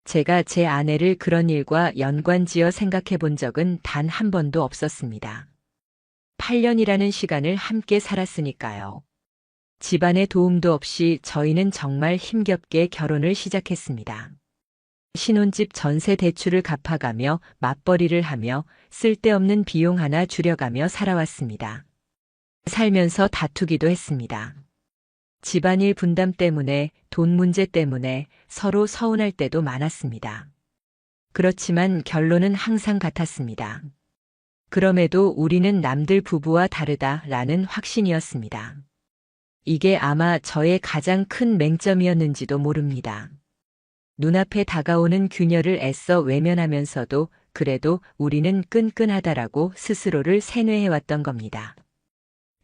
제가 제 아내를 그런 일과 연관지어 생각해 본 적은 단 한 번도 없었습니다. 8년이라는 시간을 함께 살았으니까요. 집안의 도움도 없이 저희는 정말 힘겹게 결혼을 시작했습니다. 신혼집 전세 대출을 갚아가며 맞벌이를 하며 쓸데없는 비용 하나 줄여가며 살아왔습니다. 살면서 다투기도 했습니다. 집안일 분담 때문에, 돈 문제 때문에 서로 서운할 때도 많았습니다. 그렇지만 결론은 항상 같았습니다. 그럼에도 우리는 남들 부부와 다르다라는 확신이었습니다. 이게 아마 저의 가장 큰 맹점이었는지도 모릅니다. 눈앞에 다가오는 균열을 애써 외면하면서도 그래도 우리는 끈끈하다라고 스스로를 세뇌해왔던 겁니다.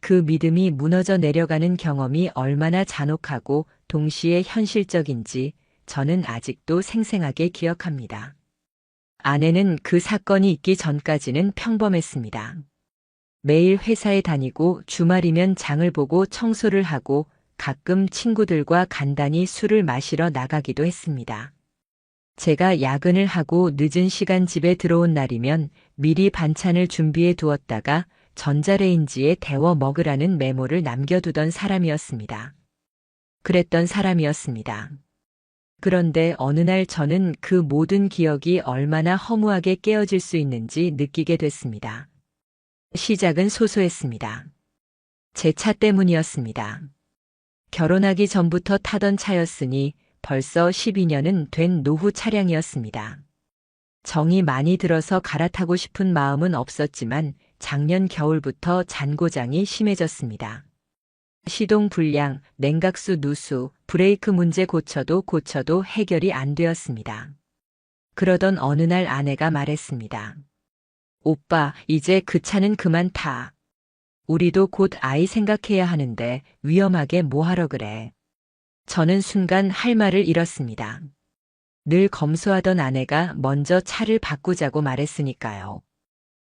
그 믿음이 무너져 내려가는 경험이 얼마나 잔혹하고 동시에 현실적인지 저는 아직도 생생하게 기억합니다. 아내는 그 사건이 있기 전까지는 평범했습니다. 매일 회사에 다니고 주말이면 장을 보고 청소를 하고 가끔 친구들과 간단히 술을 마시러 나가기도 했습니다. 제가 야근을 하고 늦은 시간 집에 들어온 날이면 미리 반찬을 준비해 두었다가 전자레인지에 데워 먹으라는 메모를 남겨두던 사람이었습니다. 그랬던 사람이었습니다. 그런데 어느 날 저는 그 모든 기억이 얼마나 허무하게 깨어질 수 있는지 느끼게 됐습니다. 시작은 소소했습니다. 제 차 때문이었습니다. 결혼하기 전부터 타던 차였으니 벌써 12년은 된 노후 차량이었습니다. 정이 많이 들어서 갈아타고 싶은 마음은 없었지만 작년 겨울부터 잔고장이 심해졌습니다. 시동 불량, 냉각수 누수, 브레이크 문제 고쳐도 해결이 안 되었습니다. 그러던 어느 날 아내가 말했습니다. 오빠, 이제 그 차는 그만 타. 우리도 곧 아이 생각해야 하는데 위험하게 뭐하러 그래. 저는 순간 할 말을 잃었습니다. 늘 검소하던 아내가 먼저 차를 바꾸자고 말했으니까요.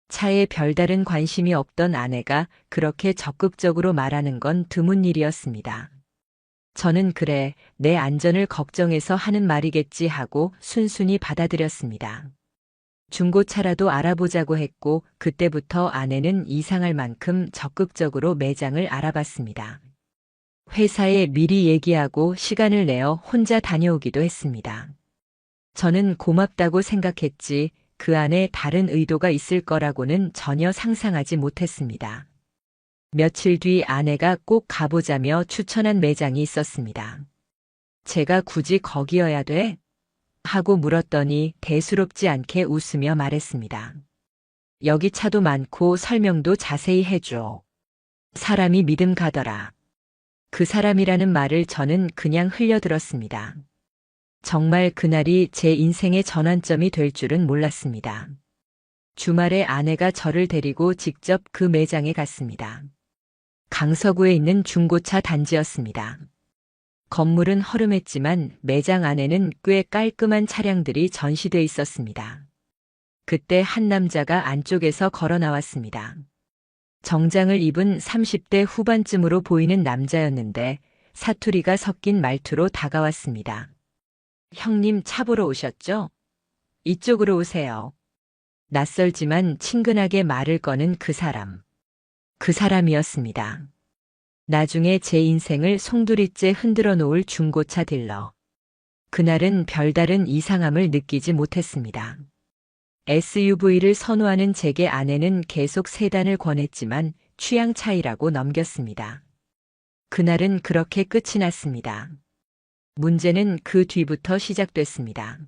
차에 별다른 관심이 없던 아내가 그렇게 적극적으로 말하는 건 드문 일이었습니다. 저는 그래, 내 안전을 걱정해서 하는 말이겠지 하고 순순히 받아들였습니다. 중고차라도 알아보자고 했고 그때부터 아내는 이상할 만큼 적극적으로 매장을 알아봤습니다. 회사에 미리 얘기하고 시간을 내어 혼자 다녀오기도 했습니다. 저는 고맙다고 생각했지 그 안에 다른 의도가 있을 거라고는 전혀 상상하지 못했습니다. 며칠 뒤 아내가 꼭 가보자며 추천한 매장이 있었습니다. 제가 굳이 거기여야 돼? 하고 물었더니 대수롭지 않게 웃으며 말했습니다. 여기 차도 많고 설명도 자세히 해줘. 사람이 믿음 가더라. 그 사람이라는 말을 저는 그냥 흘려들었습니다. 정말 그날이 제 인생의 전환점이 될 줄은 몰랐습니다. 주말에 아내가 저를 데리고 직접 그 매장에 갔습니다. 강서구에 있는 중고차 단지였습니다. 건물은 허름했지만 매장 안에는 꽤 깔끔한 차량들이 전시돼 있었습니다. 그때 한 남자가 안쪽에서 걸어 나왔습니다. 정장을 입은 30대 후반쯤으로 보이는 남자였는데 사투리가 섞인 말투로 다가왔습니다. 형님 차 보러 오셨죠? 이쪽으로 오세요. 낯설지만 친근하게 말을 거는 그 사람. 그 사람이었습니다. 나중에 제 인생을 송두리째 흔들어 놓을 중고차 딜러. 그날은 별다른 이상함을 느끼지 못했습니다. SUV를 선호하는 제게 아내는 계속 세단을 권했지만 취향 차이라고 넘겼습니다. 그날은 그렇게 끝이 났습니다. 문제는 그 뒤부터 시작됐습니다.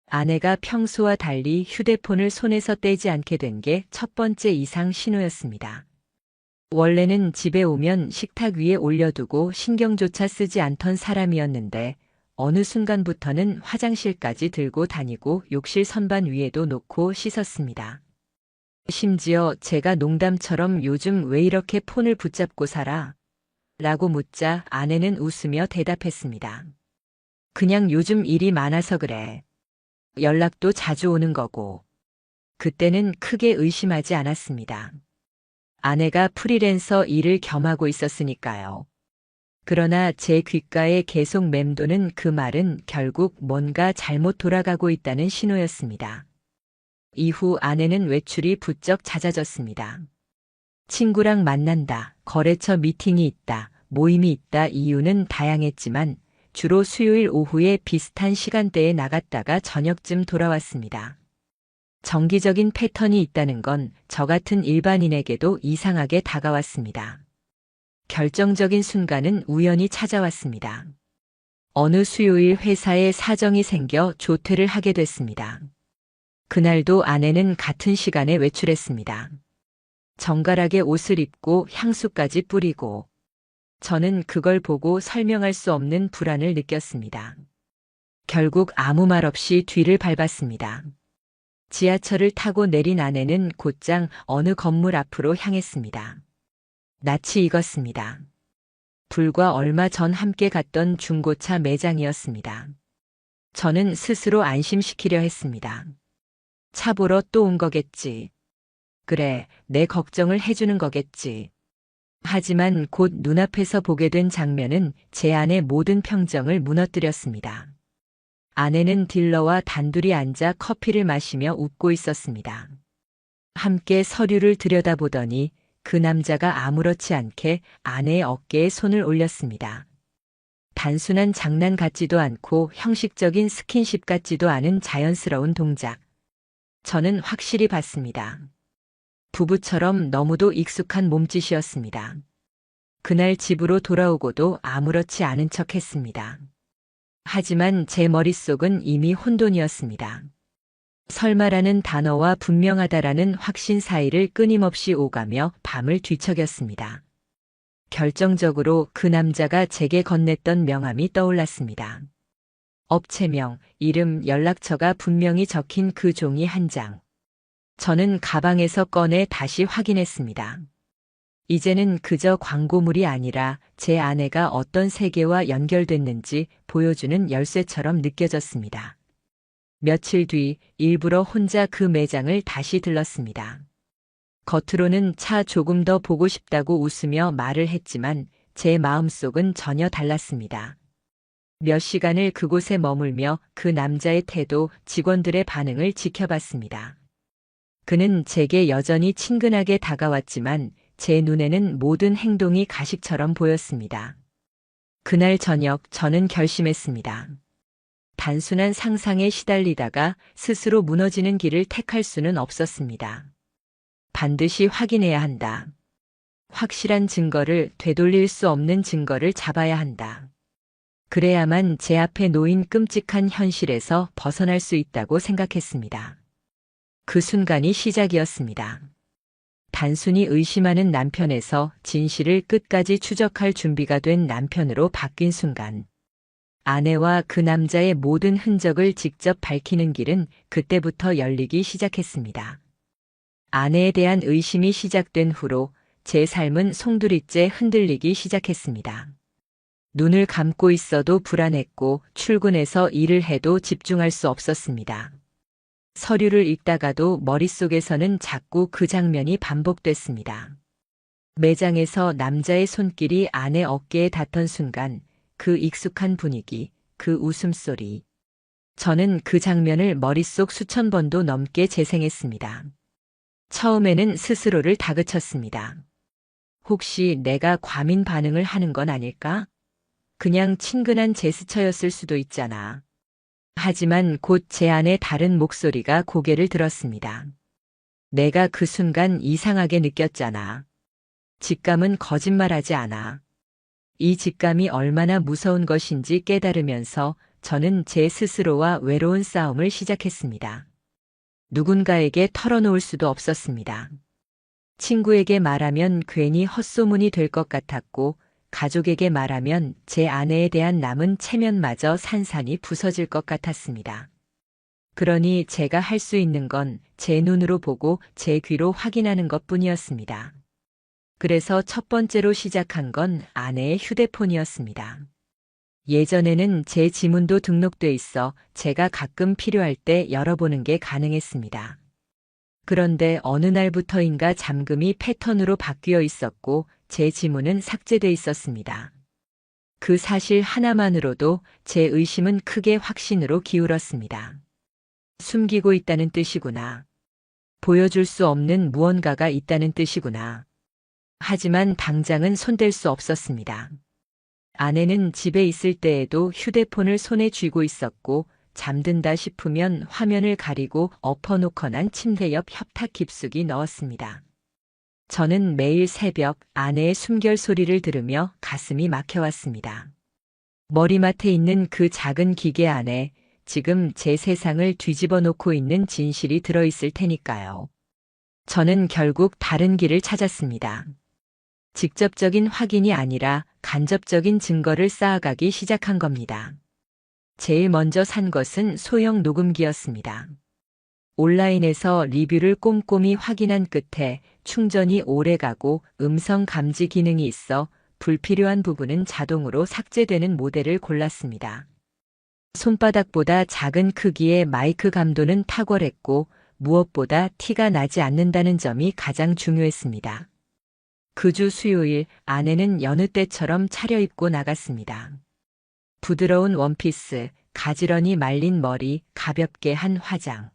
아내가 평소와 달리 휴대폰을 손에서 떼지 않게 된 게 첫 번째 이상 신호였습니다. 원래는 집에 오면 식탁 위에 올려두고 신경조차 쓰지 않던 사람이었는데 어느 순간부터는 화장실까지 들고 다니고 욕실 선반 위에도 놓고 씻었습니다. 심지어 제가 농담처럼 요즘 왜 이렇게 폰을 붙잡고 살아? 라고 묻자 아내는 웃으며 대답했습니다. 그냥 요즘 일이 많아서 그래. 연락도 자주 오는 거고. 그때는 크게 의심하지 않았습니다. 아내가 프리랜서 일을 겸하고 있었으니까요. 그러나 제 귓가에 계속 맴도는 그 말은 결국 뭔가 잘못 돌아가고 있다는 신호였습니다. 이후 아내는 외출이 부쩍 잦아졌습니다. 친구랑 만난다, 거래처 미팅이 있다, 모임이 있다. 이유는 다양했지만 주로 수요일 오후에 비슷한 시간대에 나갔다가 저녁쯤 돌아왔습니다. 정기적인 패턴이 있다는 건 저 같은 일반인에게도 이상하게 다가왔습니다. 결정적인 순간은 우연히 찾아왔습니다. 어느 수요일 회사에 사정이 생겨 조퇴를 하게 됐습니다. 그날도 아내는 같은 시간에 외출했습니다. 정갈하게 옷을 입고 향수까지 뿌리고 저는 그걸 보고 설명할 수 없는 불안을 느꼈습니다. 결국 아무 말 없이 뒤를 밟았습니다. 지하철을 타고 내린 아내는 곧장 어느 건물 앞으로 향했습니다. 낯이 익었습니다. 불과 얼마 전 함께 갔던 중고차 매장이었습니다. 저는 스스로 안심시키려 했습니다. 차 보러 또 온 거겠지. 그래, 내 걱정을 해주는 거겠지. 하지만 곧 눈앞에서 보게 된 장면은 제 안의 모든 평정을 무너뜨렸습니다. 아내는 딜러와 단둘이 앉아 커피를 마시며 웃고 있었습니다. 함께 서류를 들여다보더니 그 남자가 아무렇지 않게 아내의 어깨에 손을 올렸습니다. 단순한 장난 같지도 않고 형식적인 스킨십 같지도 않은 자연스러운 동작. 저는 확실히 봤습니다. 부부처럼 너무도 익숙한 몸짓이었습니다. 그날 집으로 돌아오고도 아무렇지 않은 척 했습니다. 하지만 제 머릿속은 이미 혼돈이었습니다. 설마라는 단어와 분명하다라는 확신 사이를 끊임없이 오가며 밤을 뒤척였습니다. 결정적으로 그 남자가 제게 건넸던 명함이 떠올랐습니다. 업체명, 이름, 연락처가 분명히 적힌 그 종이 한 장. 저는 가방에서 꺼내 다시 확인했습니다. 이제는 그저 광고물이 아니라 제 아내가 어떤 세계와 연결됐는지 보여주는 열쇠처럼 느껴졌습니다. 며칠 뒤 일부러 혼자 그 매장을 다시 들렀습니다. 겉으로는 차 조금 더 보고 싶다고 웃으며 말을 했지만 제 마음속은 전혀 달랐습니다. 몇 시간을 그곳에 머물며 그 남자의 태도, 직원들의 반응을 지켜봤습니다. 그는 제게 여전히 친근하게 다가왔지만 제 눈에는 모든 행동이 가식처럼 보였습니다. 그날 저녁 저는 결심했습니다. 단순한 상상에 시달리다가 스스로 무너지는 길을 택할 수는 없었습니다. 반드시 확인해야 한다. 확실한 증거를, 되돌릴 수 없는 증거를 잡아야 한다. 그래야만 제 앞에 놓인 끔찍한 현실에서 벗어날 수 있다고 생각했습니다. 그 순간이 시작이었습니다. 단순히 의심하는 남편에서 진실을 끝까지 추적할 준비가 된 남편으로 바뀐 순간, 아내와 그 남자의 모든 흔적을 직접 밝히는 길은 그때부터 열리기 시작했습니다. 아내에 대한 의심이 시작된 후로 제 삶은 송두리째 흔들리기 시작했습니다. 눈을 감고 있어도 불안했고 출근해서 일을 해도 집중할 수 없었습니다. 서류를 읽다가도 머릿속에서는 자꾸 그 장면이 반복됐습니다. 매장에서 남자의 손길이 아내 어깨에 닿던 순간 그 익숙한 분위기, 그 웃음소리. 저는 그 장면을 머릿속 수천 번도 넘게 재생했습니다. 처음에는 스스로를 다그쳤습니다. 혹시 내가 과민 반응을 하는 건 아닐까? 그냥 친근한 제스처였을 수도 있잖아. 하지만 곧 제 안에 다른 목소리가 고개를 들었습니다. 내가 그 순간 이상하게 느꼈잖아. 직감은 거짓말하지 않아. 이 직감이 얼마나 무서운 것인지 깨달으면서 저는 제 스스로와 외로운 싸움을 시작했습니다. 누군가에게 털어놓을 수도 없었습니다. 친구에게 말하면 괜히 헛소문이 될 것 같았고, 가족에게 말하면 제 아내에 대한 남은 체면마저 산산이 부서질 것 같았습니다. 그러니 제가 할 수 있는 건 제 눈으로 보고 제 귀로 확인하는 것뿐이었습니다. 그래서 첫 번째로 시작한 건 아내의 휴대폰이었습니다. 예전에는 제 지문도 등록돼 있어 제가 가끔 필요할 때 열어보는 게 가능했습니다. 그런데 어느 날부터인가 잠금이 패턴으로 바뀌어 있었고 제 지문은 삭제돼 있었습니다. 그 사실 하나만으로도 제 의심은 크게 확신으로 기울었습니다. 숨기고 있다는 뜻이구나. 보여줄 수 없는 무언가가 있다는 뜻이구나. 하지만 당장은 손댈 수 없었습니다. 아내는 집에 있을 때에도 휴대폰을 손에 쥐고 있었고 잠든다 싶으면 화면을 가리고 엎어놓거나 침대 옆 협탁 깊숙이 넣었습니다. 저는 매일 새벽 아내의 숨결 소리를 들으며 가슴이 막혀왔습니다. 머리맡에 있는 그 작은 기계 안에 지금 제 세상을 뒤집어 놓고 있는 진실이 들어있을 테니까요. 저는 결국 다른 길을 찾았습니다. 직접적인 확인이 아니라 간접적인 증거를 쌓아가기 시작한 겁니다. 제일 먼저 산 것은 소형 녹음기였습니다. 온라인에서 리뷰를 꼼꼼히 확인한 끝에 충전이 오래 가고 음성 감지 기능이 있어 불필요한 부분은 자동으로 삭제되는 모델을 골랐습니다. 손바닥보다 작은 크기의 마이크 감도는 탁월했고 무엇보다 티가 나지 않는다는 점이 가장 중요했습니다. 그 주 수요일 아내는 여느 때처럼 차려입고 나갔습니다. 부드러운 원피스, 가지런히 말린 머리, 가볍게 한 화장.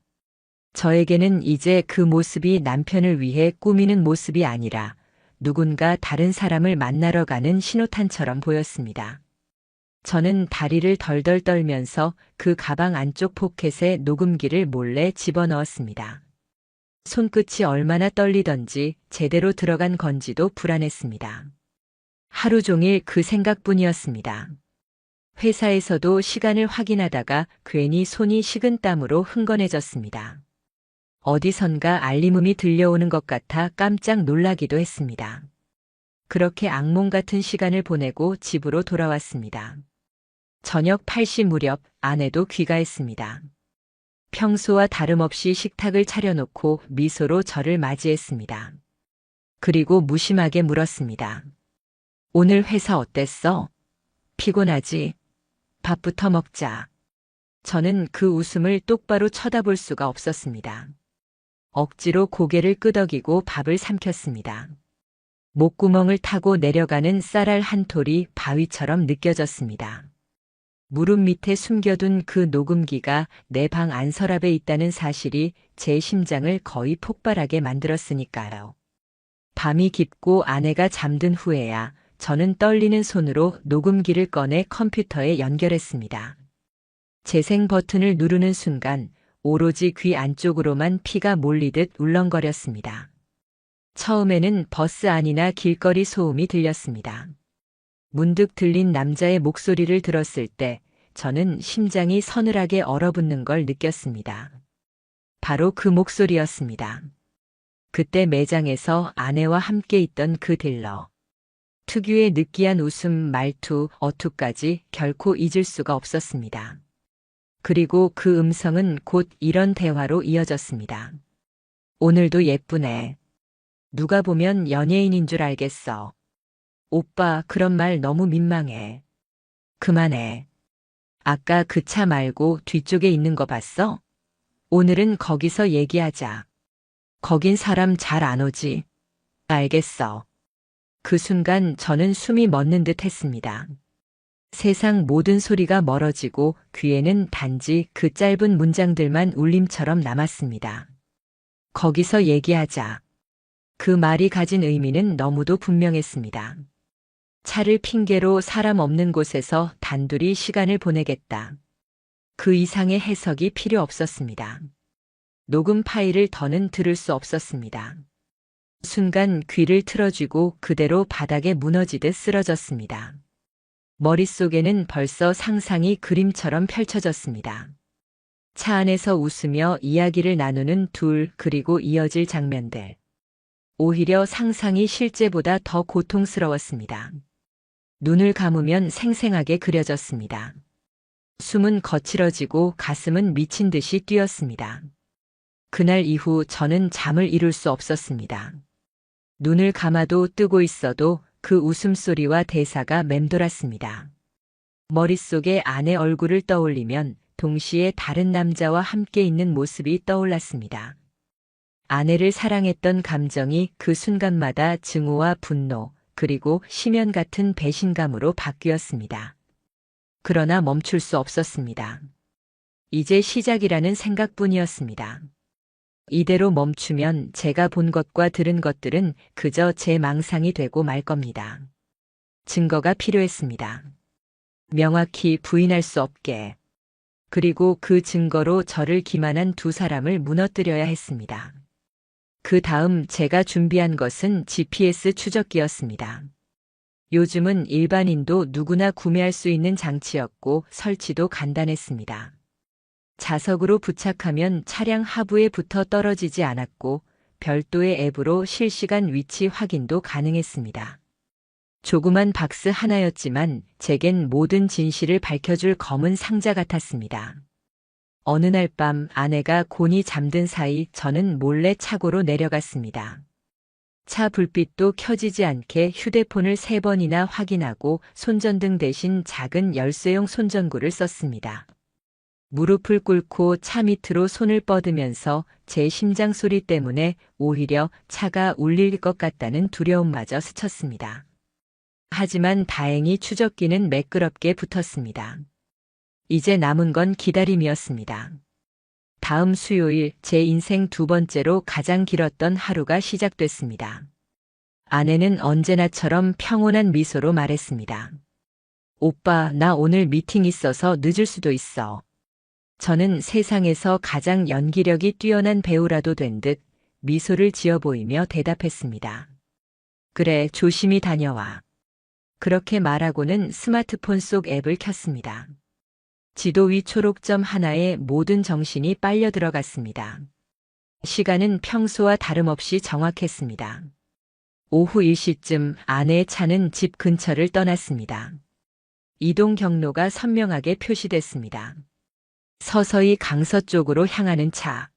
저에게는 이제 그 모습이 남편을 위해 꾸미는 모습이 아니라 누군가 다른 사람을 만나러 가는 신호탄처럼 보였습니다. 저는 다리를 덜덜 떨면서 그 가방 안쪽 포켓에 녹음기를 몰래 집어넣었습니다. 손끝이 얼마나 떨리던지 제대로 들어간 건지도 불안했습니다. 하루 종일 그 생각뿐이었습니다. 회사에서도 시간을 확인하다가 괜히 손이 식은땀으로 흥건해졌습니다. 어디선가 알림음이 들려오는 것 같아 깜짝 놀라기도 했습니다. 그렇게 악몽 같은 시간을 보내고 집으로 돌아왔습니다. 저녁 8시 무렵 아내도 귀가했습니다. 평소와 다름없이 식탁을 차려놓고 미소로 저를 맞이했습니다. 그리고 무심하게 물었습니다. 오늘 회사 어땠어? 피곤하지? 밥부터 먹자. 저는 그 웃음을 똑바로 쳐다볼 수가 없었습니다. 억지로 고개를 끄덕이고 밥을 삼켰습니다. 목구멍을 타고 내려가는 쌀알 한 톨이 바위처럼 느껴졌습니다. 무릎 밑에 숨겨둔 그 녹음기가 내 방 안서랍에 있다는 사실이 제 심장을 거의 폭발하게 만들었으니까요. 밤이 깊고 아내가 잠든 후에야 저는 떨리는 손으로 녹음기를 꺼내 컴퓨터에 연결했습니다. 재생 버튼을 누르는 순간 오로지 귀 안쪽으로만 피가 몰리듯 울렁거렸습니다. 처음에는 버스 안이나 길거리 소음이 들렸습니다. 문득 들린 남자의 목소리를 들었을 때 저는 심장이 서늘하게 얼어붙는 걸 느꼈습니다. 바로 그 목소리였습니다. 그때 매장에서 아내와 함께 있던 그 딜러. 특유의 느끼한 웃음, 말투, 어투까지 결코 잊을 수가 없었습니다. 그리고 그 음성은 곧 이런 대화로 이어졌습니다. 오늘도 예쁘네. 누가 보면 연예인인 줄 알겠어. 오빠, 그런 말 너무 민망해. 그만해. 아까 그 차 말고 뒤쪽에 있는 거 봤어? 오늘은 거기서 얘기하자. 거긴 사람 잘 안 오지. 알겠어. 그 순간 저는 숨이 멎는 듯 했습니다. 세상 모든 소리가 멀어지고 귀에는 단지 그 짧은 문장들만 울림처럼 남았습니다. 거기서 얘기하자. 그 말이 가진 의미는 너무도 분명했습니다. 차를 핑계로 사람 없는 곳에서 단둘이 시간을 보내겠다. 그 이상의 해석이 필요 없었습니다. 녹음 파일을 더는 들을 수 없었습니다. 순간 귀를 틀어쥐고 그대로 바닥에 무너지듯 쓰러졌습니다. 머릿속에는 벌써 상상이 그림처럼 펼쳐졌습니다. 차 안에서 웃으며 이야기를 나누는 둘, 그리고 이어질 장면들. 오히려 상상이 실제보다 더 고통스러웠습니다. 눈을 감으면 생생하게 그려졌습니다. 숨은 거칠어지고 가슴은 미친 듯이 뛰었습니다. 그날 이후 저는 잠을 이룰 수 없었습니다. 눈을 감아도 뜨고 있어도 그 웃음소리와 대사가 맴돌았습니다. 머릿속에 아내 얼굴을 떠올리면 동시에 다른 남자와 함께 있는 모습이 떠올랐습니다. 아내를 사랑했던 감정이 그 순간마다 증오와 분노, 그리고 심연 같은 배신감으로 바뀌었습니다. 그러나 멈출 수 없었습니다. 이제 시작이라는 생각뿐이었습니다. 이대로 멈추면 제가 본 것과 들은 것들은 그저 제 망상이 되고 말 겁니다. 증거가 필요했습니다. 명확히 부인할 수 없게. 그리고 그 증거로 저를 기만한 두 사람을 무너뜨려야 했습니다. 그 다음 제가 준비한 것은 GPS 추적기였습니다. 요즘은 일반인도 누구나 구매할 수 있는 장치였고 설치도 간단했습니다. 자석으로 부착하면 차량 하부에 붙어 떨어지지 않았고 별도의 앱으로 실시간 위치 확인도 가능했습니다. 조그만 박스 하나였지만 제겐 모든 진실을 밝혀줄 검은 상자 같았습니다. 어느 날 밤 아내가 곤히 잠든 사이 저는 몰래 차고로 내려갔습니다. 차 불빛도 켜지지 않게 휴대폰을 3번이나 확인하고 손전등 대신 작은 열쇠용 손전구를 썼습니다. 무릎을 꿇고 차 밑으로 손을 뻗으면서 제 심장 소리 때문에 오히려 차가 울릴 것 같다는 두려움마저 스쳤습니다. 하지만 다행히 추적기는 매끄럽게 붙었습니다. 이제 남은 건 기다림이었습니다. 다음 수요일 제 인생 2번째로 가장 길었던 하루가 시작됐습니다. 아내는 언제나처럼 평온한 미소로 말했습니다. 오빠, 나 오늘 미팅 있어서 늦을 수도 있어. 저는 세상에서 가장 연기력이 뛰어난 배우라도 된 듯 미소를 지어 보이며 대답했습니다. 그래, 조심히 다녀와. 그렇게 말하고는 스마트폰 속 앱을 켰습니다. 지도 위 초록점 하나에 모든 정신이 빨려 들어갔습니다. 시간은 평소와 다름없이 정확했습니다. 오후 1시쯤 아내의 차는 집 근처를 떠났습니다. 이동 경로가 선명하게 표시됐습니다. 서서히 강서쪽으로 향하는 차.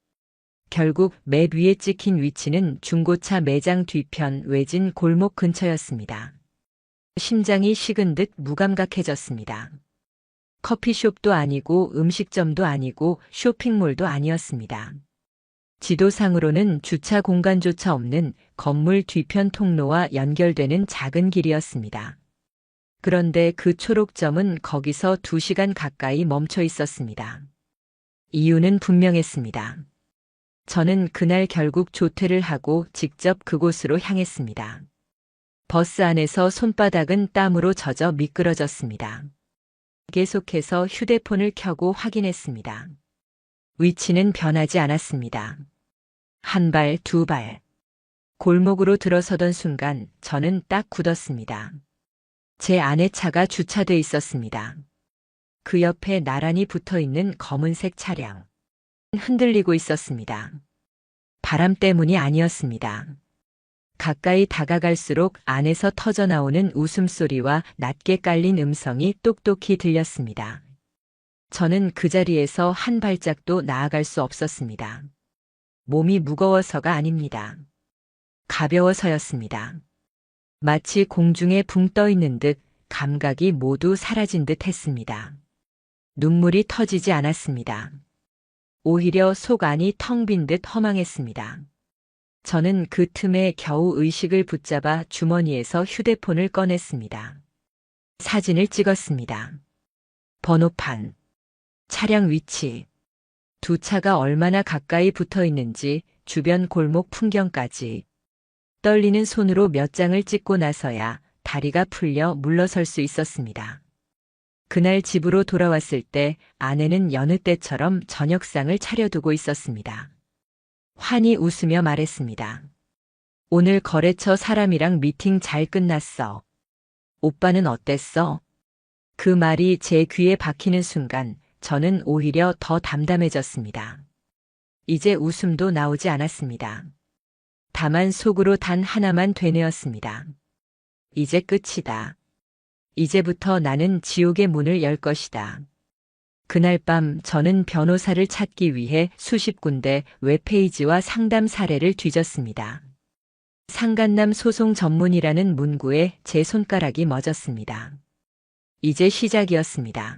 결국 맵 위에 찍힌 위치는 중고차 매장 뒤편 외진 골목 근처였습니다. 심장이 식은 듯 무감각해졌습니다. 커피숍도 아니고 음식점도 아니고 쇼핑몰도 아니었습니다. 지도상으로는 주차 공간조차 없는 건물 뒤편 통로와 연결되는 작은 길이었습니다. 그런데 그 초록점은 거기서 2시간 가까이 멈춰 있었습니다. 이유는 분명했습니다. 저는 그날 결국 조퇴를 하고 직접 그곳으로 향했습니다. 버스 안에서 손바닥은 땀으로 젖어 미끄러졌습니다. 계속해서 휴대폰을 켜고 확인했습니다. 위치는 변하지 않았습니다. 한 발, 2발. 골목으로 들어서던 순간 저는 딱 굳었습니다. 제 아내 차가 주차돼 있었습니다. 그 옆에 나란히 붙어 있는 검은색 차량. 흔들리고 있었습니다. 바람 때문이 아니었습니다. 가까이 다가갈수록 안에서 터져나오는 웃음소리와 낮게 깔린 음성이 똑똑히 들렸습니다. 저는 그 자리에서 한 발짝도 나아갈 수 없었습니다. 몸이 무거워서가 아닙니다. 가벼워서였습니다. 마치 공중에 붕 떠 있는 듯 감각이 모두 사라진 듯 했습니다. 눈물이 터지지 않았습니다. 오히려 속 안이 텅 빈 듯 허망했습니다. 저는 그 틈에 겨우 의식을 붙잡아 주머니에서 휴대폰을 꺼냈습니다. 사진을 찍었습니다. 번호판, 차량 위치, 두 차가 얼마나 가까이 붙어 있는지 주변 골목 풍경까지. 떨리는 손으로 몇 장을 찍고 나서야 다리가 풀려 물러설 수 있었습니다. 그날 집으로 돌아왔을 때 아내는 여느 때처럼 저녁상을 차려두고 있었습니다. 환히 웃으며 말했습니다. 오늘 거래처 사람이랑 미팅 잘 끝났어. 오빠는 어땠어? 그 말이 제 귀에 박히는 순간 저는 오히려 더 담담해졌습니다. 이제 웃음도 나오지 않았습니다. 다만 속으로 단 하나만 되뇌었습니다. 이제 끝이다. 이제부터 나는 지옥의 문을 열 것이다. 그날 밤 저는 변호사를 찾기 위해 수십 군데 웹페이지와 상담 사례를 뒤졌습니다. 상간남 소송 전문이라는 문구에 제 손가락이 멎었습니다. 이제 시작이었습니다.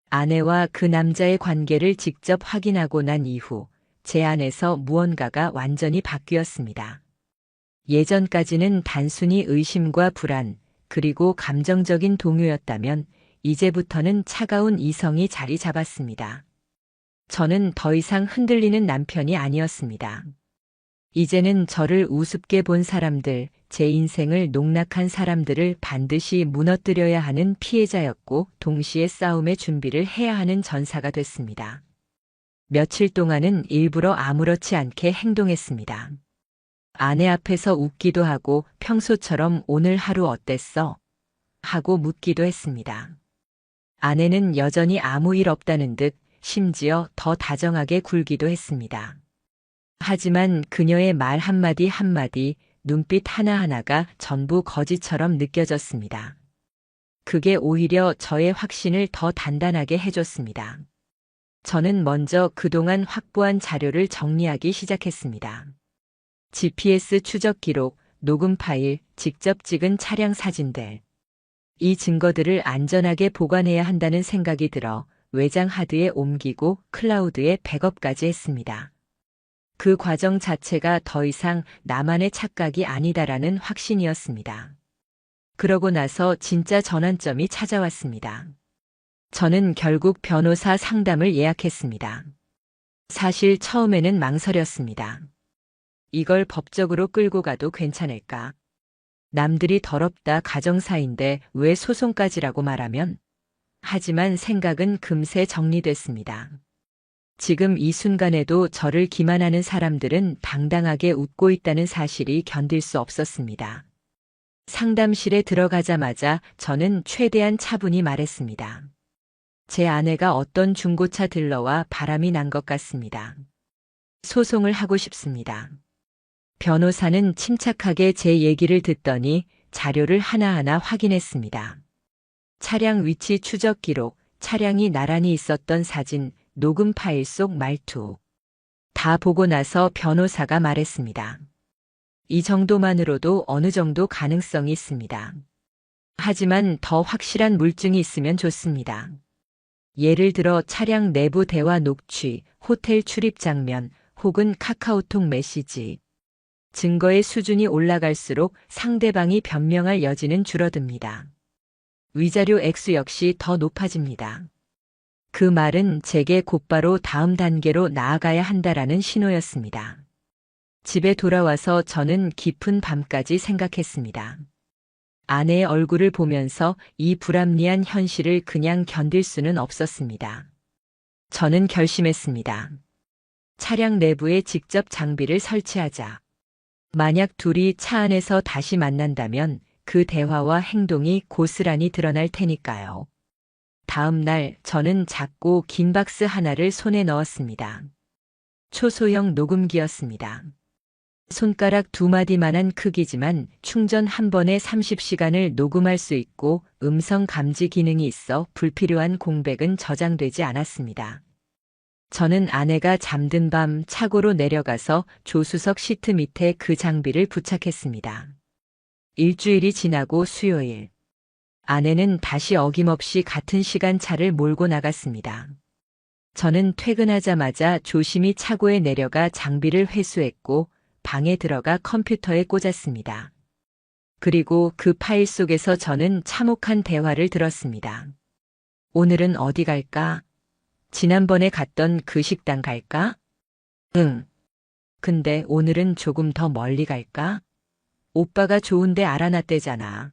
아내와 그 남자의 관계를 직접 확인하고 난 이후 제 안에서 무언가가 완전히 바뀌었습니다. 예전까지는 단순히 의심과 불안, 그리고 감정적인 동요였다면 이제부터는 차가운 이성이 자리 잡았습니다. 저는 더 이상 흔들리는 남편이 아니었습니다. 이제는 저를 우습게 본 사람들, 제 인생을 농락한 사람들을 반드시 무너뜨려야 하는 피해자였고 동시에 싸움의 준비를 해야 하는 전사가 됐습니다. 며칠 동안은 일부러 아무렇지 않게 행동했습니다. 아내 앞에서 웃기도 하고 평소처럼 오늘 하루 어땠어? 하고 묻기도 했습니다. 아내는 여전히 아무 일 없다는 듯 심지어 더 다정하게 굴기도 했습니다. 하지만 그녀의 말 한마디 한마디, 눈빛 하나하나가 전부 거짓처럼 느껴졌습니다. 그게 오히려 저의 확신을 더 단단하게 해줬습니다. 저는 먼저 그동안 확보한 자료를 정리하기 시작했습니다. GPS 추적 기록, 녹음 파일, 직접 찍은 차량 사진들. 이 증거들을 안전하게 보관해야 한다는 생각이 들어 외장 하드에 옮기고 클라우드에 백업까지 했습니다. 그 과정 자체가 더 이상 나만의 착각이 아니다라는 확신이었습니다. 그러고 나서 진짜 전환점이 찾아왔습니다. 저는 결국 변호사 상담을 예약했습니다. 사실 처음에는 망설였습니다. 이걸 법적으로 끌고 가도 괜찮을까? 남들이 더럽다 가정사인데 왜 소송까지라고 말하면? 하지만 생각은 금세 정리됐습니다. 지금 이 순간에도 저를 기만하는 사람들은 당당하게 웃고 있다는 사실이 견딜 수 없었습니다. 상담실에 들어가자마자 저는 최대한 차분히 말했습니다. 제 아내가 어떤 중고차 딜러와 바람이 난 것 같습니다. 소송을 하고 싶습니다. 변호사는 침착하게 제 얘기를 듣더니 자료를 하나하나 확인했습니다. 차량 위치 추적 기록, 차량이 나란히 있었던 사진, 녹음 파일 속 말투. 다 보고 나서 변호사가 말했습니다. 이 정도만으로도 어느 정도 가능성이 있습니다. 하지만 더 확실한 물증이 있으면 좋습니다. 예를 들어 차량 내부 대화 녹취, 호텔 출입 장면, 혹은 카카오톡 메시지. 증거의 수준이 올라갈수록 상대방이 변명할 여지는 줄어듭니다. 위자료 액수 역시 더 높아집니다. 그 말은 제게 곧바로 다음 단계로 나아가야 한다라는 신호였습니다. 집에 돌아와서 저는 깊은 밤까지 생각했습니다. 아내의 얼굴을 보면서 이 불합리한 현실을 그냥 견딜 수는 없었습니다. 저는 결심했습니다. 차량 내부에 직접 장비를 설치하자. 만약 둘이 차 안에서 다시 만난다면 그 대화와 행동이 고스란히 드러날 테니까요. 다음 날 저는 작고 긴 박스 하나를 손에 넣었습니다. 초소형 녹음기였습니다. 손가락 2마디만한 크기지만 충전 한 번에 30시간을 녹음할 수 있고 음성 감지 기능이 있어 불필요한 공백은 저장되지 않았습니다. 저는 아내가 잠든 밤 차고로 내려가서 조수석 시트 밑에 그 장비를 부착했습니다. 일주일이 지나고 수요일. 아내는 다시 어김없이 같은 시간 차를 몰고 나갔습니다. 저는 퇴근하자마자 조심히 차고에 내려가 장비를 회수했고 방에 들어가 컴퓨터에 꽂았습니다. 그리고 그 파일 속에서 저는 참혹한 대화를 들었습니다. 오늘은 어디 갈까? 지난번에 갔던 그 식당 갈까? 응. 근데 오늘은 조금 더 멀리 갈까? 오빠가 좋은데 알아놨대잖아.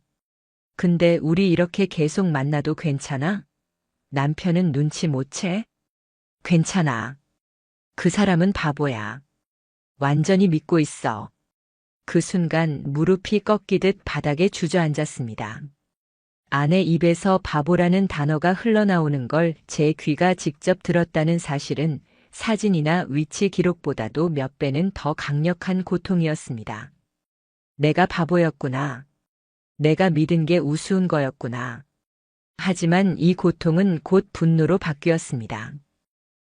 근데 우리 이렇게 계속 만나도 괜찮아? 남편은 눈치 못 채? 괜찮아. 그 사람은 바보야. 완전히 믿고 있어. 그 순간 무릎이 꺾이듯 바닥에 주저앉았습니다. 아내 입에서 바보라는 단어가 흘러나오는 걸 제 귀가 직접 들었다는 사실은 사진이나 위치 기록보다도 몇 배는 더 강력한 고통이었습니다. 내가 바보였구나. 내가 믿은 게 우스운 거였구나. 하지만 이 고통은 곧 분노로 바뀌었습니다.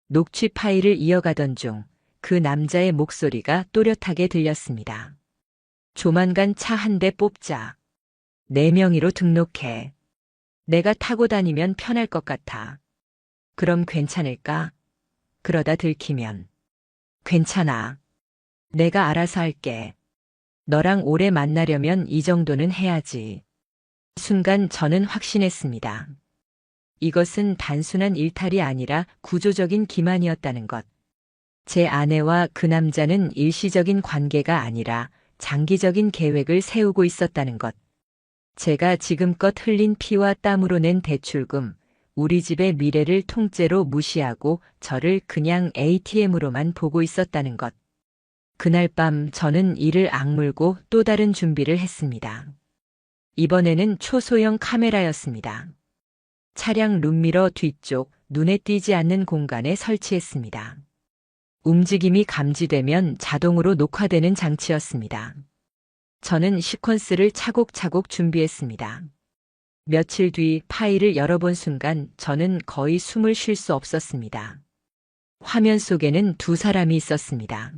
녹취 파일을 이어가던 중 그 남자의 목소리가 또렷하게 들렸습니다. 조만간 차 한 대 뽑자. 내 명의로 등록해. 내가 타고 다니면 편할 것 같아. 그럼 괜찮을까? 그러다 들키면. 괜찮아. 내가 알아서 할게. 너랑 오래 만나려면 이 정도는 해야지. 순간 저는 확신했습니다. 이것은 단순한 일탈이 아니라 구조적인 기만이었다는 것. 제 아내와 그 남자는 일시적인 관계가 아니라 장기적인 계획을 세우고 있었다는 것. 제가 지금껏 흘린 피와 땀으로 낸 대출금, 우리 집의 미래를 통째로 무시하고 저를 그냥 ATM으로만 보고 있었다는 것. 그날 밤 저는 이를 악물고 또 다른 준비를 했습니다. 이번에는 초소형 카메라였습니다. 차량 룸미러 뒤쪽 눈에 띄지 않는 공간에 설치했습니다. 움직임이 감지되면 자동으로 녹화되는 장치였습니다. 저는 시퀀스를 차곡차곡 준비했습니다. 며칠 뒤 파일을 열어본 순간 저는 거의 숨을 쉴 수 없었습니다. 화면 속에는 두 사람이 있었습니다.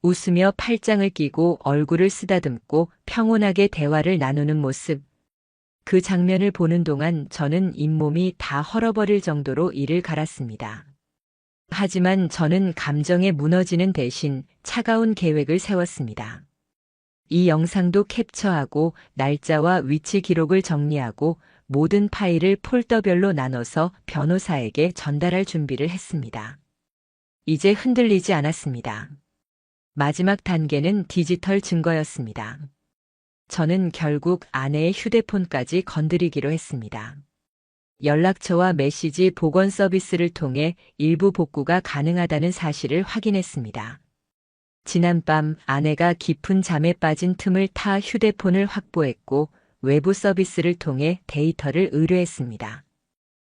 웃으며 팔짱을 끼고 얼굴을 쓰다듬고 평온하게 대화를 나누는 모습. 그 장면을 보는 동안 저는 잇몸이 다 헐어버릴 정도로 이를 갈았습니다. 하지만 저는 감정에 무너지는 대신 차가운 계획을 세웠습니다. 이 영상도 캡처하고 날짜와 위치 기록을 정리하고 모든 파일을 폴더별로 나눠서 변호사에게 전달할 준비를 했습니다. 이제 흔들리지 않았습니다. 마지막 단계는 디지털 증거였습니다. 저는 결국 아내의 휴대폰까지 건드리기로 했습니다. 연락처와 메시지 복원 서비스를 통해 일부 복구가 가능하다는 사실을 확인했습니다. 지난밤 아내가 깊은 잠에 빠진 틈을 타 휴대폰을 확보했고 외부 서비스를 통해 데이터를 의뢰했습니다.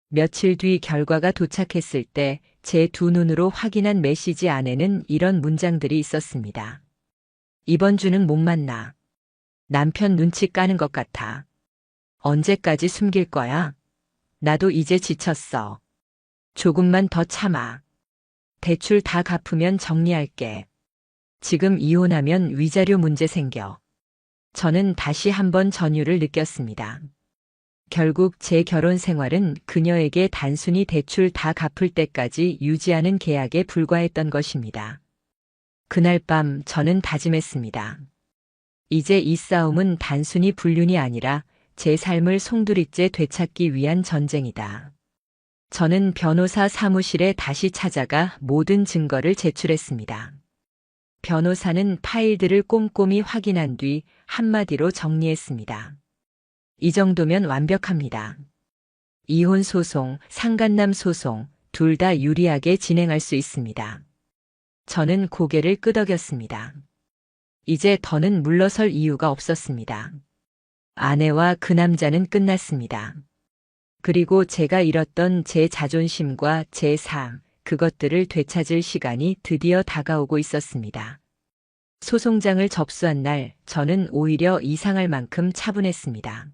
며칠 뒤 결과가 도착했을 때 제 두 눈으로 확인한 메시지 안에는 이런 문장들이 있었습니다. 이번 주는 못 만나. 남편 눈치 까는 것 같아. 언제까지 숨길 거야? 나도 이제 지쳤어. 조금만 더 참아. 대출 다 갚으면 정리할게. 지금 이혼하면 위자료 문제 생겨. 저는 다시 한번 전율을 느꼈습니다. 결국 제 결혼 생활은 그녀에게 단순히 대출 다 갚을 때까지 유지하는 계약에 불과했던 것입니다. 그날 밤 저는 다짐했습니다. 이제 이 싸움은 단순히 불륜이 아니라 제 삶을 송두리째 되찾기 위한 전쟁이다. 저는 변호사 사무실에 다시 찾아가 모든 증거를 제출했습니다. 변호사는 파일들을 꼼꼼히 확인한 뒤 한마디로 정리했습니다. 이 정도면 완벽합니다. 이혼 소송, 상간남 소송, 둘 다 유리하게 진행할 수 있습니다. 저는 고개를 끄덕였습니다. 이제 더는 물러설 이유가 없었습니다. 아내와 그 남자는 끝났습니다. 그리고 제가 잃었던 제 자존심과 제 삶, 그것들을 되찾을 시간이 드디어 다가오고 있었습니다. 소송장을 접수한 날, 저는 오히려 이상할 만큼 차분했습니다.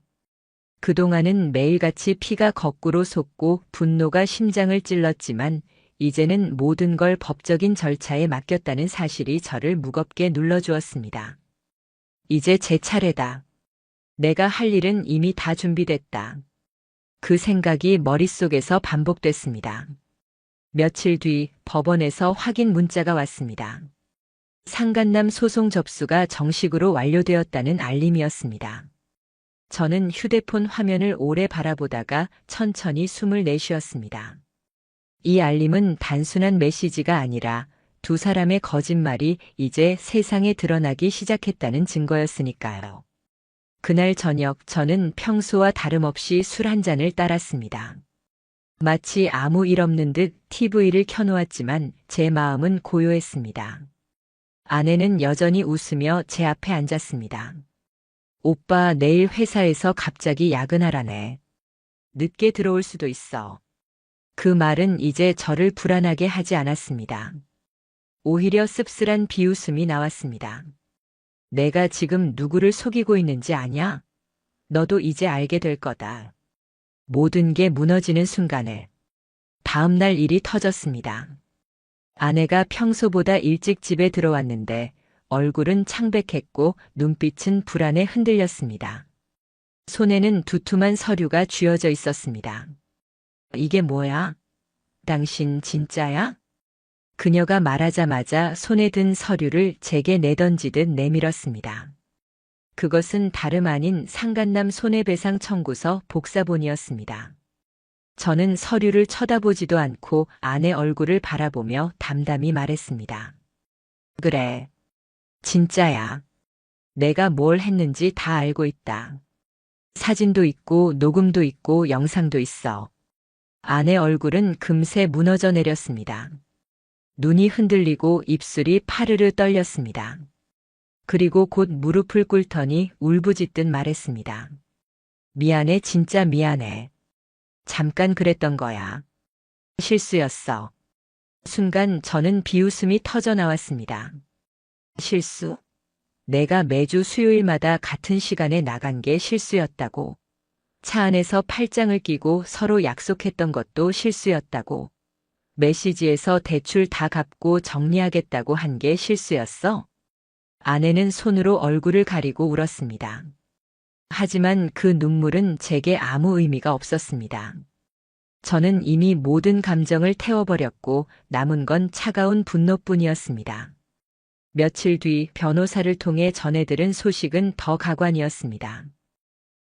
그동안은 매일같이 피가 거꾸로 솟고 분노가 심장을 찔렀지만 이제는 모든 걸 법적인 절차에 맡겼다는 사실이 저를 무겁게 눌러주었습니다. 이제 제 차례다. 내가 할 일은 이미 다 준비됐다. 그 생각이 머릿속에서 반복됐습니다. 며칠 뒤 법원에서 확인 문자가 왔습니다. 상간남 소송 접수가 정식으로 완료되었다는 알림이었습니다. 저는 휴대폰 화면을 오래 바라보다가 천천히 숨을 내쉬었습니다. 이 알림은 단순한 메시지가 아니라 두 사람의 거짓말이 이제 세상에 드러나기 시작했다는 증거였으니까요. 그날 저녁 저는 평소와 다름없이 술 한 잔을 따랐습니다. 마치 아무 일 없는 듯 TV를 켜놓았지만 제 마음은 고요했습니다. 아내는 여전히 웃으며 제 앞에 앉았습니다. 오빠 내일 회사에서 갑자기 야근하라네. 늦게 들어올 수도 있어. 그 말은 이제 저를 불안하게 하지 않았습니다. 오히려 씁쓸한 비웃음이 나왔습니다. 내가 지금 누구를 속이고 있는지 아냐? 너도 이제 알게 될 거다. 모든 게 무너지는 순간에. 다음 날 일이 터졌습니다. 아내가 평소보다 일찍 집에 들어왔는데 얼굴은 창백했고 눈빛은 불안에 흔들렸습니다. 손에는 두툼한 서류가 쥐어져 있었습니다. 이게 뭐야? 당신 진짜야? 그녀가 말하자마자 손에 든 서류를 제게 내던지듯 내밀었습니다. 그것은 다름 아닌 상간남 손해배상 청구서 복사본이었습니다. 저는 서류를 쳐다보지도 않고 아내 얼굴을 바라보며 담담히 말했습니다. 그래. 진짜야. 내가 뭘 했는지 다 알고 있다. 사진도 있고 녹음도 있고 영상도 있어. 아내 얼굴은 금세 무너져 내렸습니다. 눈이 흔들리고 입술이 파르르 떨렸습니다. 그리고 곧 무릎을 꿇더니 울부짖듯 말했습니다. 미안해, 진짜 미안해. 잠깐 그랬던 거야. 실수였어. 순간 저는 비웃음이 터져 나왔습니다. 실수? 내가 매주 수요일마다 같은 시간에 나간 게 실수였다고. 차 안에서 팔짱을 끼고 서로 약속했던 것도 실수였다고. 메시지에서 대출 다 갚고 정리하겠다고 한 게 실수였어. 아내는 손으로 얼굴을 가리고 울었습니다. 하지만 그 눈물은 제게 아무 의미가 없었습니다. 저는 이미 모든 감정을 태워버렸고 남은 건 차가운 분노뿐이었습니다. 며칠 뒤 변호사를 통해 전해들은 소식은 더 가관이었습니다.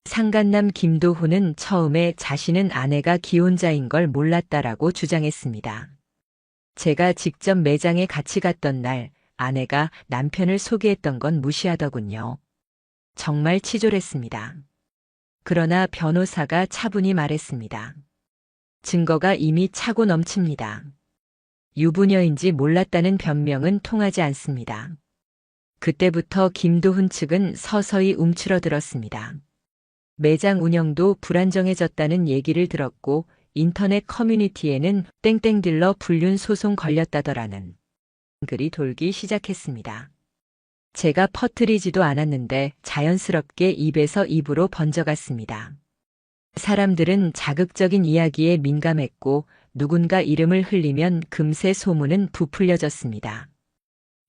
상간남 김도훈은 처음에 자신은 아내가 기혼자인 걸 몰랐다라고 주장했습니다. 제가 직접 매장에 같이 갔던 날 아내가 남편을 소개했던 건 무시하더군요. 정말 치졸했습니다. 그러나 변호사가 차분히 말했습니다. 증거가 이미 차고 넘칩니다. 유부녀인지 몰랐다는 변명은 통하지 않습니다. 그때부터 김도훈 측은 서서히 움츠러들었습니다. 매장 운영도 불안정해졌다는 얘기를 들었고 인터넷 커뮤니티에는 땡땡딜러 불륜 소송 걸렸다더라는 글이 돌기 시작했습니다. 제가 퍼뜨리지도 않았는데 자연스럽게 입에서 입으로 번져갔습니다. 사람들은 자극적인 이야기에 민감했고 누군가 이름을 흘리면 금세 소문은 부풀려졌습니다.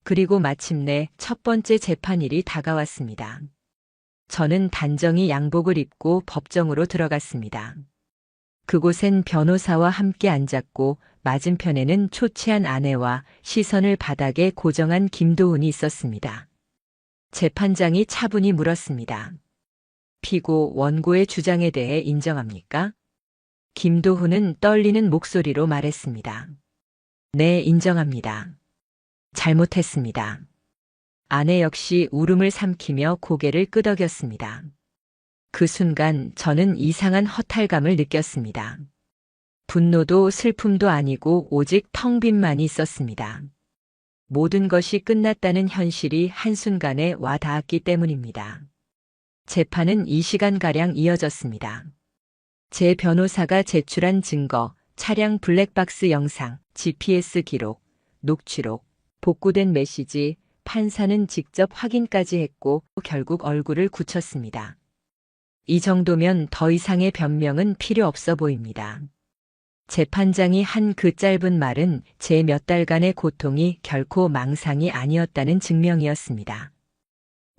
그리고 마침내 첫 번째 재판일이 다가왔습니다. 저는 단정히 양복을 입고 법정으로 들어갔습니다. 그곳엔 변호사와 함께 앉았고 맞은편에는 초췌한 아내와 시선을 바닥에 고정한 김도훈이 있었습니다. 재판장이 차분히 물었습니다. 피고 원고의 주장에 대해 인정합니까? 김도훈은 떨리는 목소리로 말했습니다. 네, 인정합니다. 잘못했습니다. 아내 역시 울음을 삼키며 고개를 끄덕였습니다. 그 순간 저는 이상한 허탈감을 느꼈습니다. 분노도 슬픔도 아니고 오직 텅 빈만이 있었습니다. 모든 것이 끝났다는 현실이 한순간에 와 닿았기 때문입니다. 재판은 2시간가량 이어졌습니다. 제 변호사가 제출한 증거, 차량 블랙박스 영상, GPS 기록, 녹취록, 복구된 메시지, 판사는 직접 확인까지 했고 결국 얼굴을 굳혔습니다. 이 정도면 더 이상의 변명은 필요 없어 보입니다. 재판장이 한 그 짧은 말은 제 몇 달간의 고통이 결코 망상이 아니었다는 증명이었습니다.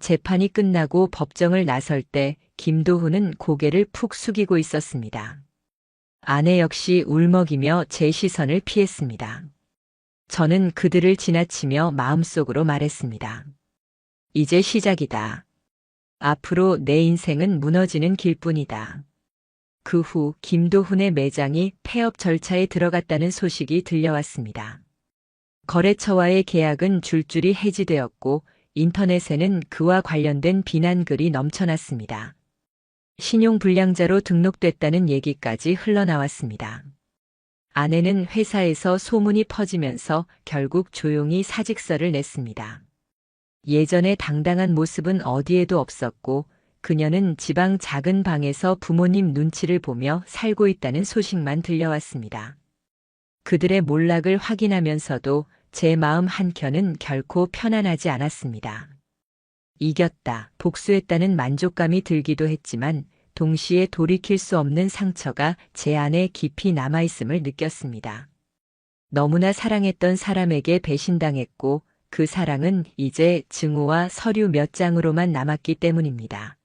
재판이 끝나고 법정을 나설 때 김도훈은 고개를 푹 숙이고 있었습니다. 아내 역시 울먹이며 제 시선을 피했습니다. 저는 그들을 지나치며 마음속으로 말했습니다. 이제 시작이다. 앞으로 내 인생은 무너지는 길뿐이다. 그 후 김도훈의 매장이 폐업 절차에 들어갔다는 소식이 들려왔습니다. 거래처와의 계약은 줄줄이 해지되었고 인터넷에는 그와 관련된 비난글이 넘쳐났습니다. 신용불량자로 등록됐다는 얘기까지 흘러나왔습니다. 아내는 회사에서 소문이 퍼지면서 결국 조용히 사직서를 냈습니다. 예전의 당당한 모습은 어디에도 없었고 그녀는 지방 작은 방에서 부모님 눈치를 보며 살고 있다는 소식만 들려왔습니다. 그들의 몰락을 확인하면서도 제 마음 한켠은 결코 편안하지 않았습니다. 이겼다, 복수했다는 만족감이 들기도 했지만 동시에 돌이킬 수 없는 상처가 제 안에 깊이 남아있음을 느꼈습니다. 너무나 사랑했던 사람에게 배신당했고 그 사랑은 이제 증오와 서류 몇 장으로만 남았기 때문입니다.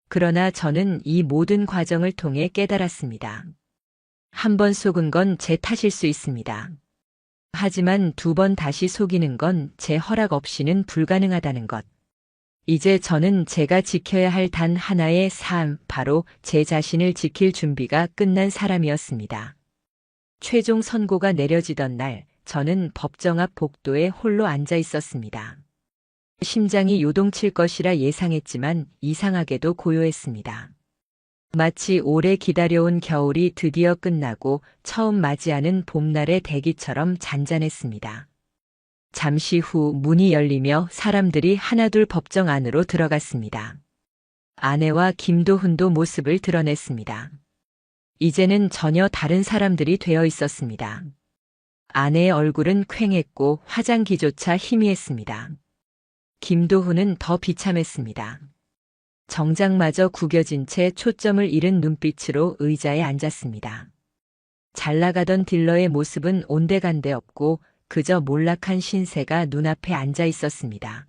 그러나 저는 이 모든 과정을 통해 깨달았습니다. 한 번 속은 건 제 탓일 수 있습니다. 하지만 2번 다시 속이는 건 제 허락 없이는 불가능하다는 것. 이제 저는 제가 지켜야 할 단 하나의 삶, 바로 제 자신을 지킬 준비가 끝난 사람이었습니다. 최종 선고가 내려지던 날, 저는 법정 앞 복도에 홀로 앉아 있었습니다. 심장이 요동칠 것이라 예상했지만 이상하게도 고요했습니다. 마치 오래 기다려온 겨울이 드디어 끝나고 처음 맞이하는 봄날의 대기처럼 잔잔했습니다. 잠시 후 문이 열리며 사람들이 하나둘 법정 안으로 들어갔습니다. 아내와 김도훈도 모습을 드러냈습니다. 이제는 전혀 다른 사람들이 되어 있었습니다. 아내의 얼굴은 퀭했고 화장기조차 희미했습니다. 김도훈은 더 비참했습니다. 정장마저 구겨진 채 초점을 잃은 눈빛으로 의자에 앉았습니다. 잘 나가던 딜러의 모습은 온데간데 없고 그저 몰락한 신세가 눈앞에 앉아 있었습니다.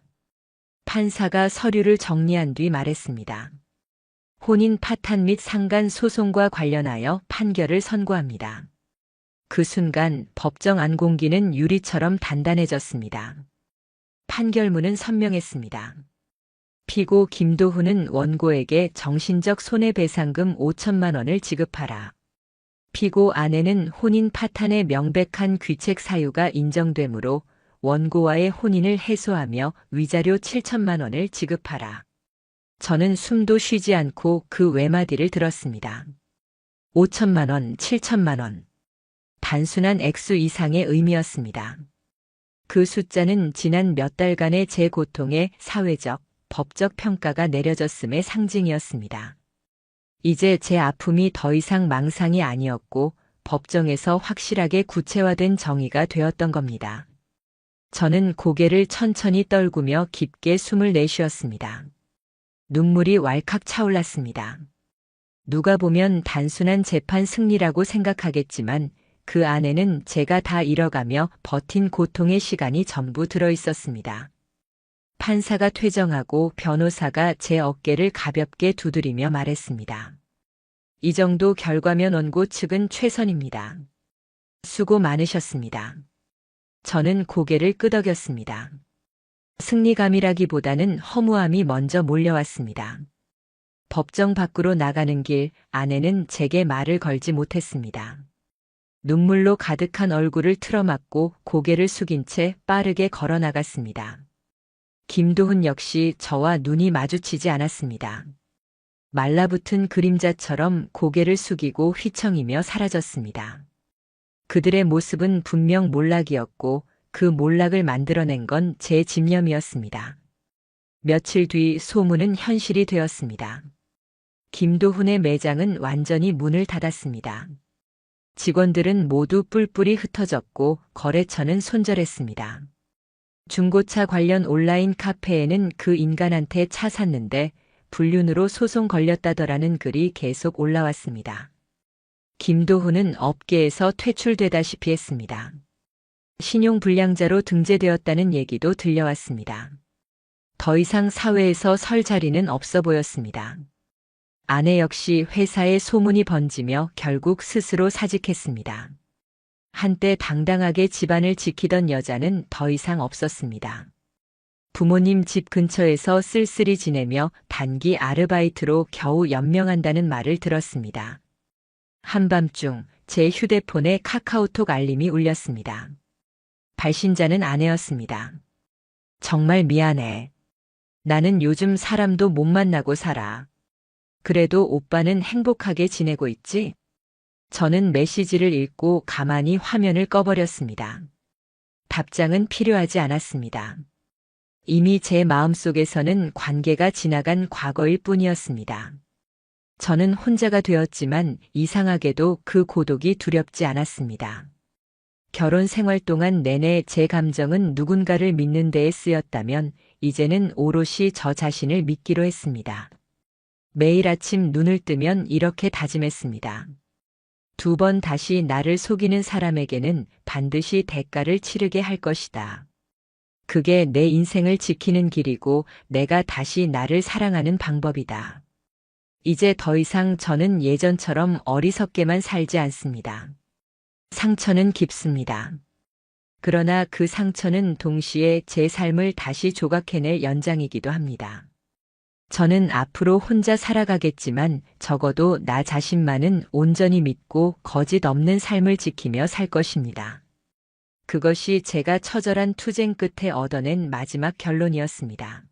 판사가 서류를 정리한 뒤 말했습니다. 혼인 파탄 및 상간 소송과 관련하여 판결을 선고합니다. 그 순간 법정 안 공기는 유리처럼 단단해졌습니다. 판결문은 선명했습니다. 피고 김도훈은 원고에게 정신적 손해배상금 5천만 원을 지급하라. 피고 아내는 혼인 파탄의 명백한 귀책 사유가 인정되므로 원고와의 혼인을 해소하며 위자료 7천만 원을 지급하라. 저는 숨도 쉬지 않고 그 외마디를 들었습니다. 5천만 원, 7천만 원. 단순한 액수 이상의 의미였습니다. 그 숫자는 지난 몇 달간의 제 고통에 사회적, 법적 평가가 내려졌음의 상징이었습니다. 이제 제 아픔이 더 이상 망상이 아니었고 법정에서 확실하게 구체화된 정의가 되었던 겁니다. 저는 고개를 천천히 떨구며 깊게 숨을 내쉬었습니다. 눈물이 왈칵 차올랐습니다. 누가 보면 단순한 재판 승리라고 생각하겠지만 그 안에는 제가 다 잃어가며 버틴 고통의 시간이 전부 들어 있었습니다. 판사가 퇴정하고 변호사가 제 어깨를 가볍게 두드리며 말했습니다. 이 정도 결과면 원고 측은 최선입니다. 수고 많으셨습니다. 저는 고개를 끄덕였습니다. 승리감이라기보다는 허무함이 먼저 몰려왔습니다. 법정 밖으로 나가는 길, 아내는 제게 말을 걸지 못했습니다. 눈물로 가득한 얼굴을 틀어막고 고개를 숙인 채 빠르게 걸어 나갔습니다. 김도훈 역시 저와 눈이 마주치지 않았습니다. 말라붙은 그림자처럼 고개를 숙이고 휘청이며 사라졌습니다. 그들의 모습은 분명 몰락이었고 그 몰락을 만들어낸 건 제 집념이었습니다. 며칠 뒤 소문은 현실이 되었습니다. 김도훈의 매장은 완전히 문을 닫았습니다. 직원들은 모두 뿔뿔이 흩어졌고 거래처는 손절했습니다. 중고차 관련 온라인 카페에는 그 인간한테 차 샀는데 불륜으로 소송 걸렸다더라는 글이 계속 올라왔습니다. 김도훈은 업계에서 퇴출되다시피 했습니다. 신용불량자로 등재되었다는 얘기도 들려왔습니다. 더 이상 사회에서 설 자리는 없어 보였습니다. 아내 역시 회사에 소문이 번지며 결국 스스로 사직했습니다. 한때 당당하게 집안을 지키던 여자는 더 이상 없었습니다. 부모님 집 근처에서 쓸쓸히 지내며 단기 아르바이트로 겨우 연명한다는 말을 들었습니다. 한밤중 제 휴대폰에 카카오톡 알림이 울렸습니다. 발신자는 아내였습니다. 정말 미안해. 나는 요즘 사람도 못 만나고 살아. 그래도 오빠는 행복하게 지내고 있지? 저는 메시지를 읽고 가만히 화면을 꺼버렸습니다. 답장은 필요하지 않았습니다. 이미 제 마음속에서는 관계가 지나간 과거일 뿐이었습니다. 저는 혼자가 되었지만 이상하게도 그 고독이 두렵지 않았습니다. 결혼 생활 동안 내내 제 감정은 누군가를 믿는 데에 쓰였다면 이제는 오롯이 저 자신을 믿기로 했습니다. 매일 아침 눈을 뜨면 이렇게 다짐했습니다. 2번 다시 나를 속이는 사람에게는 반드시 대가를 치르게 할 것이다. 그게 내 인생을 지키는 길이고 내가 다시 나를 사랑하는 방법이다. 이제 더 이상 저는 예전처럼 어리석게만 살지 않습니다. 상처는 깊습니다. 그러나 그 상처는 동시에 제 삶을 다시 조각해낼 연장이기도 합니다. 저는 앞으로 혼자 살아가겠지만 적어도 나 자신만은 온전히 믿고 거짓 없는 삶을 지키며 살 것입니다. 그것이 제가 처절한 투쟁 끝에 얻어낸 마지막 결론이었습니다.